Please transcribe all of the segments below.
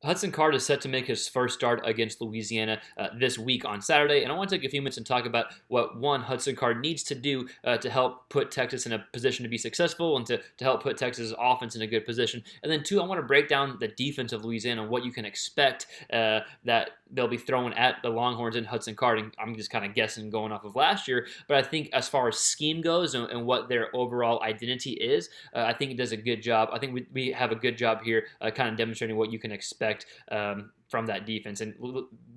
Hudson Card is set to make his first start against Louisiana this week on Saturday, and I want to take a few minutes and talk about what, one, Hudson Card needs to do to help put Texas in a position to be successful and to help put Texas' offense in a good position. And then, two, I want to break down the defense of Louisiana, what you can expect that they'll be throwing at the Longhorns in Hudson Card. And I'm just kind of guessing going off of last year, but I think as far as scheme goes and what their overall identity is, I think it does a good job. I think we have a good job here kind of demonstrating what you can expect from that defense. And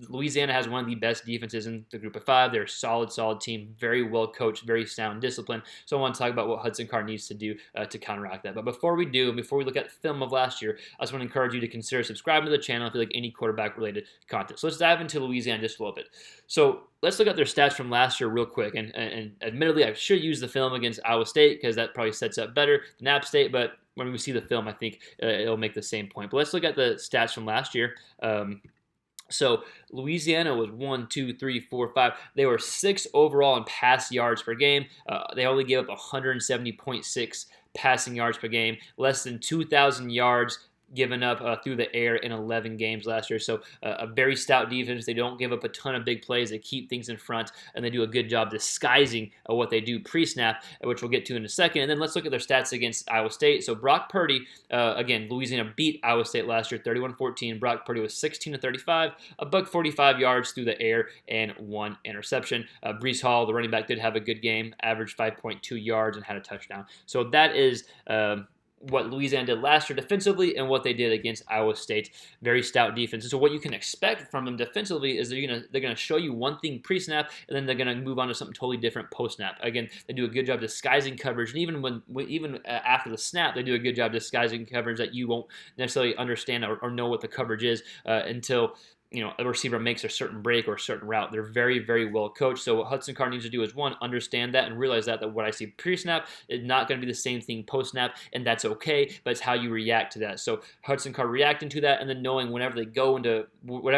Louisiana has one of the best defenses in the group of five. They're a solid team, very well coached, very sound discipline. So I want to talk about what Hudson Card needs to do to counteract that. But before we look at film of last year, I just want to encourage you to consider subscribing to the channel if you like any quarterback-related content. So let's dive into Louisiana just a little bit. So let's look at their stats from last year real quick. And admittedly, I should use the film against Iowa State because that probably sets up better than App State, but when we see the film, I think it'll make the same point. But let's look at the stats from last year. So Louisiana was 1, 2, 3, 4, 5. They were 6th overall in pass yards per game. They only gave up 170.6 passing yards per game, less than 2,000 yards given up through the air in 11 games last year. So a very stout defense. They don't give up a ton of big plays. They keep things in front, and they do a good job disguising what they do pre-snap, which we'll get to in a second. And then let's look at their stats against Iowa State. So Brock Purdy, again, Louisiana beat Iowa State last year 31-14. Brock Purdy was 16-35, a buck 45 yards through the air, and 1 interception. Breece Hall, the running back, did have a good game, averaged 5.2 yards and had a touchdown. So that is what Louisiana did last year defensively and what they did against Iowa State. Very stout defense. And so what you can expect from them defensively is they're gonna show you one thing pre-snap, and then they're gonna move on to something totally different post-snap. Again, they do a good job disguising coverage, and even after the snap, they do a good job disguising coverage that you won't necessarily understand or know what the coverage is until a receiver makes a certain break or a certain route. They're very well coached. So what Hudson Card needs to do is, one, understand that and realize that what I see pre-snap is not going to be the same thing post-snap, and that's okay, but it's how you react to that. So Hudson Card reacting to that, and then knowing whenever they go into what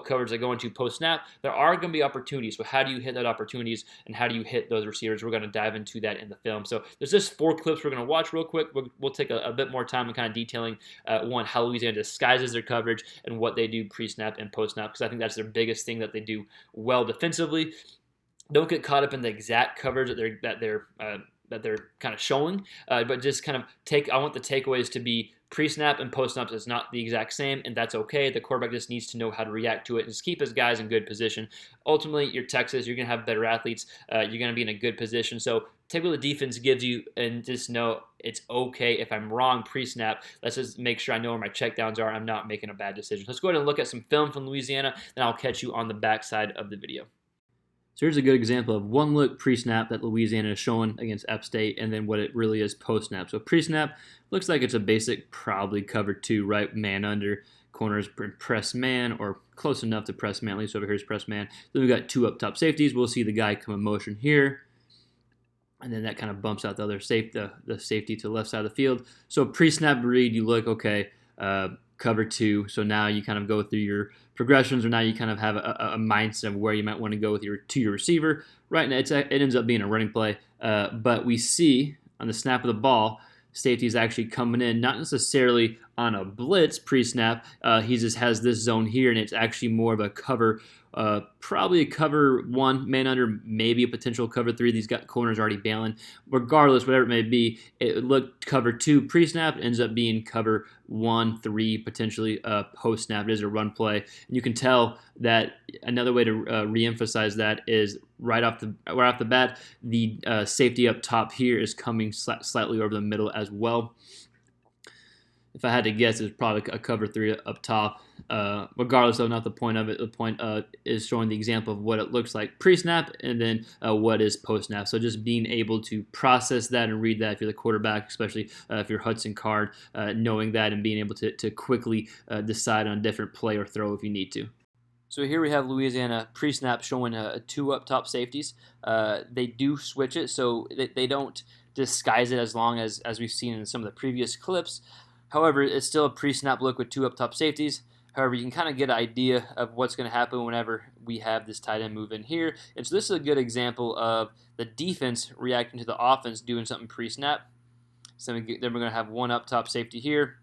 coverage they go into post-snap, there are going to be opportunities. So how do you hit that opportunities, and how do you hit those receivers? We're going to dive into that in the film. So there's just 4 clips we're going to watch real quick. We'll take a bit more time in kind of detailing, one, how Louisiana disguises their coverage and what they do pre-snap and post-snap, because I think that's their biggest thing that they do well defensively. Don't get caught up in the exact coverage that they're kind of showing, but just kind of I want the takeaways to be pre-snap and post-snap is not the exact same, and that's okay. The quarterback just needs to know how to react to it and just keep his guys in good position. Ultimately, you're Texas. You're going to have better athletes. You're going to be in a good position. So take what the defense gives you and just know it's okay if I'm wrong pre-snap. Let's just make sure I know where my checkdowns are. I'm not making a bad decision. Let's go ahead and look at some film from Louisiana, then I'll catch you on the backside of the video. So here's a good example of one look pre-snap that Louisiana is showing against App State, and then what it really is post-snap. So pre-snap looks like it's a basic, probably cover 2, right? Man under, corners press man, or close enough to press man. At least over here is press man. Then we got 2 up top safeties. We'll see the guy come in motion here, and then that kind of bumps out the other the safety to the left side of the field. So pre-snap read, you look, okay, cover 2. So now you kind of go through your progressions, or now you kind of have a mindset of where you might want to go with your receiver. Right now, it ends up being a running play, but we see on the snap of the ball, safety is actually coming in, not necessarily on a blitz pre-snap. He just has this zone here, and it's actually more of a cover, probably a cover 1, man under, maybe a potential cover 3. These got corners already bailing. Regardless, whatever it may be, it looked cover 2 pre-snap, ends up being cover 1, 3, potentially post-snap. It is a run play. And you can tell that another way to re-emphasize that is right off the bat, the safety up top here is coming slightly over the middle as well. If I had to guess, it's probably a cover 3 up top. Regardless, though, not the point of it. The point is showing the example of what it looks like pre-snap and then what is post-snap. So just being able to process that and read that if you're the quarterback, especially if you're Hudson Card, knowing that and being able to quickly decide on a different play or throw if you need to. So here we have Louisiana pre-snap showing 2 up top safeties. They do switch it, so they don't disguise it as long as we've seen in some of the previous clips. However, it's still a pre-snap look with 2 up top safeties. However, you can kind of get an idea of what's going to happen whenever we have this tight end move in here. And so this is a good example of the defense reacting to the offense doing something pre-snap. So then we're going to have 1 up top safety here.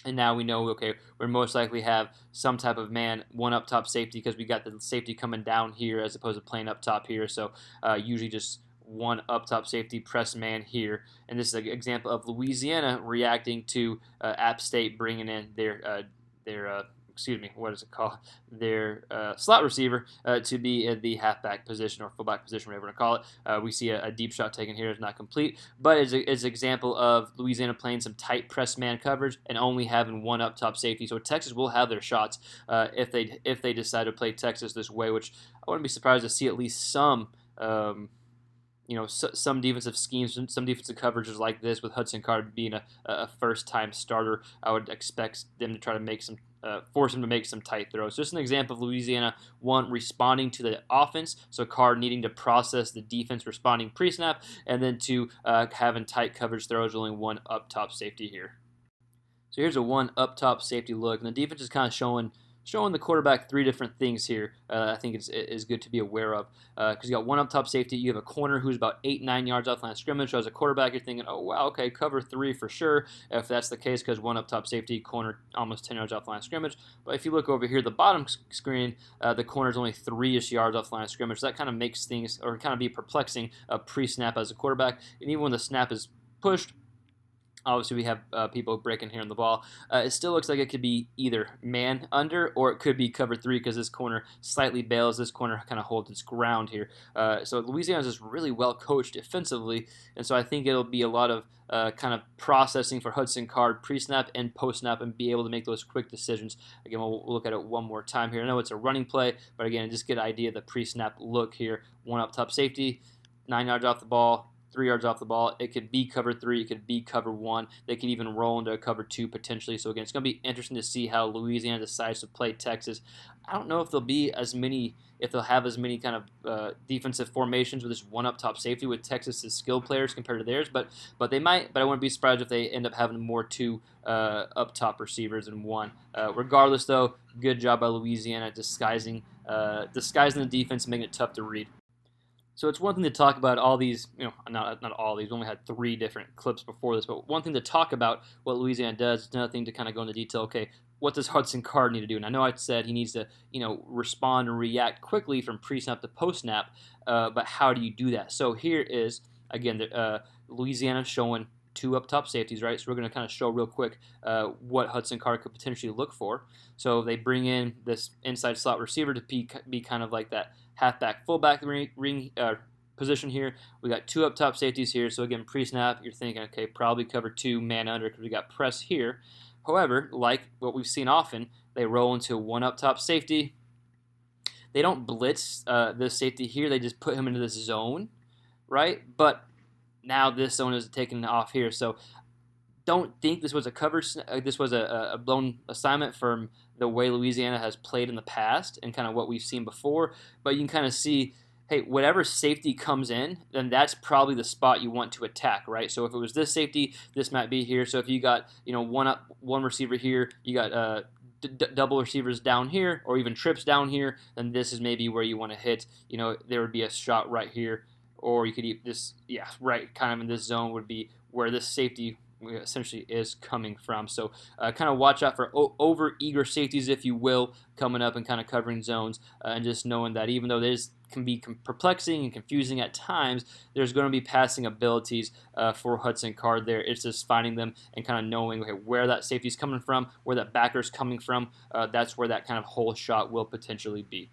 And now we know, okay, we're most likely have some type of man, one up top safety, because we got the safety coming down here as opposed to playing up top here. So usually just one up top safety, press man here. And this is an example of Louisiana reacting to App State bringing in their excuse me, what is it called? Their slot receiver to be in the halfback position or fullback position, whatever you want to call it. We see a deep shot taken here is not complete, but it's an example of Louisiana playing some tight press man coverage and only having one up top safety. So Texas will have their shots if they decide to play Texas this way, which I wouldn't be surprised to see at least some. Some defensive schemes, some defensive coverages like this with Hudson Card being a first-time starter. I would expect them to try to make some, force him to make some tight throws. Just an example of Louisiana, one, responding to the offense, so Card needing to process the defense responding pre-snap, and then two, having tight coverage throws, only one up-top safety here. So here's a one up-top safety look, and the defense is kind of showing the quarterback three different things here. I think it's good to be aware of because you got one up top safety. You have a corner who's about 8-9 yards off line of scrimmage. So as a quarterback, you're thinking, oh wow, okay, cover three for sure. If that's the case, because one up top safety, corner almost 10 yards off line of scrimmage. But if you look over here, the bottom screen, the corner's only 3-ish yards off line of scrimmage. So that kind of makes things, or kind of be perplexing pre-snap as a quarterback. And even when the snap is pushed, obviously, we have people breaking here on the ball. It still looks like it could be either man under or it could be cover three because this corner slightly bails. This corner kind of holds its ground here. So Louisiana is just really well coached defensively, and so I think it'll be a lot of kind of processing for Hudson Card pre-snap and post-snap and be able to make those quick decisions. Again, we'll look at it one more time here. I know it's a running play, but again, just get an idea of the pre-snap look here. One up top safety, 9 yards off the ball, 3 yards off the ball. It could be cover three. It could be cover one. They could even roll into a cover two potentially. So again, it's going to be interesting to see how Louisiana decides to play Texas. I don't know if there'll be as many, if they'll have as many kind of defensive formations with this one up top safety with Texas's skill players compared to theirs, but they might. But I wouldn't be surprised if they end up having more two up top receivers than one. Regardless, though, good job by Louisiana disguising the defense and making it tough to read. So it's one thing to talk about all these, not all these, we only had 3 different clips before this, but one thing to talk about what Louisiana does, it's another thing to kind of go into detail, okay, what does Hudson Card need to do? And I know I said he needs to, respond and react quickly from pre-snap to post-snap, but how do you do that? So here is, again, Louisiana showing 2 up top safeties, right? So we're going to kind of show real quick what Hudson Card could potentially look for. So they bring in this inside slot receiver to be kind of like that halfback, fullback ring position here. We got 2 up top safeties here. So again, pre-snap, you're thinking, okay, probably cover 2 man under because we got press here. However, like what we've seen often, they roll into 1 up top safety. They don't blitz the safety here. They just put him into this zone, right? But now this zone is taken off here. So don't think this was a cover. This was a blown assignment from the way Louisiana has played in the past and kind of what we've seen before. But you can kind of see, hey, whatever safety comes in, then that's probably the spot you want to attack, right? So if it was this safety, this might be here. So if you got one receiver here, you got double receivers down here, or even trips down here, then this is maybe where you want to hit. There would be a shot right here, or you could right kind of in this zone would be where this safety essentially is coming from. So kind of watch out for over-eager safeties, if you will, coming up and kind of covering zones, and just knowing that even though this can be perplexing and confusing at times, there's going to be passing abilities for Hudson Card there. It's just finding them and kind of knowing where that safety is coming from, where that backer is coming from. That's where that kind of whole shot will potentially be.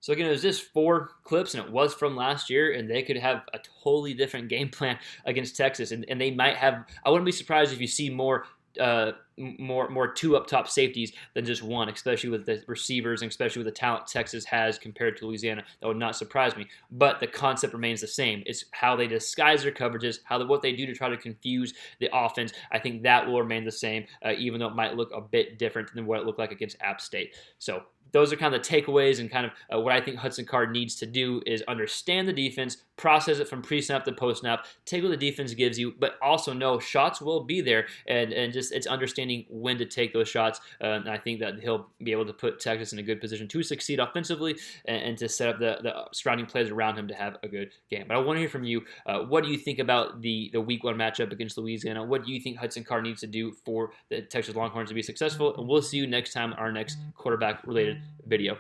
So again, it was just 4 clips, and it was from last year, and they could have a totally different game plan against Texas, and they might have. I wouldn't be surprised if you see more 2 up top safeties than just 1, especially with the receivers and especially with the talent Texas has compared to Louisiana. That would not surprise me. But the concept remains the same. It's how they disguise their coverages, what they do to try to confuse the offense. I think that will remain the same, even though it might look a bit different than what it looked like against App State. So those are kind of the takeaways and kind of what I think Hudson Card needs to do is understand the defense, process it from pre-snap to post-snap, take what the defense gives you, but also know shots will be there, and just it's understanding when to take those shots. And I think that he'll be able to put Texas in a good position to succeed offensively and to set up the surrounding players around him to have a good game. But I want to hear from you. What do you think about the Week 1 matchup against Louisiana? What do you think Hudson Card needs to do for the Texas Longhorns to be successful? And we'll see you next time on our next quarterback-related video.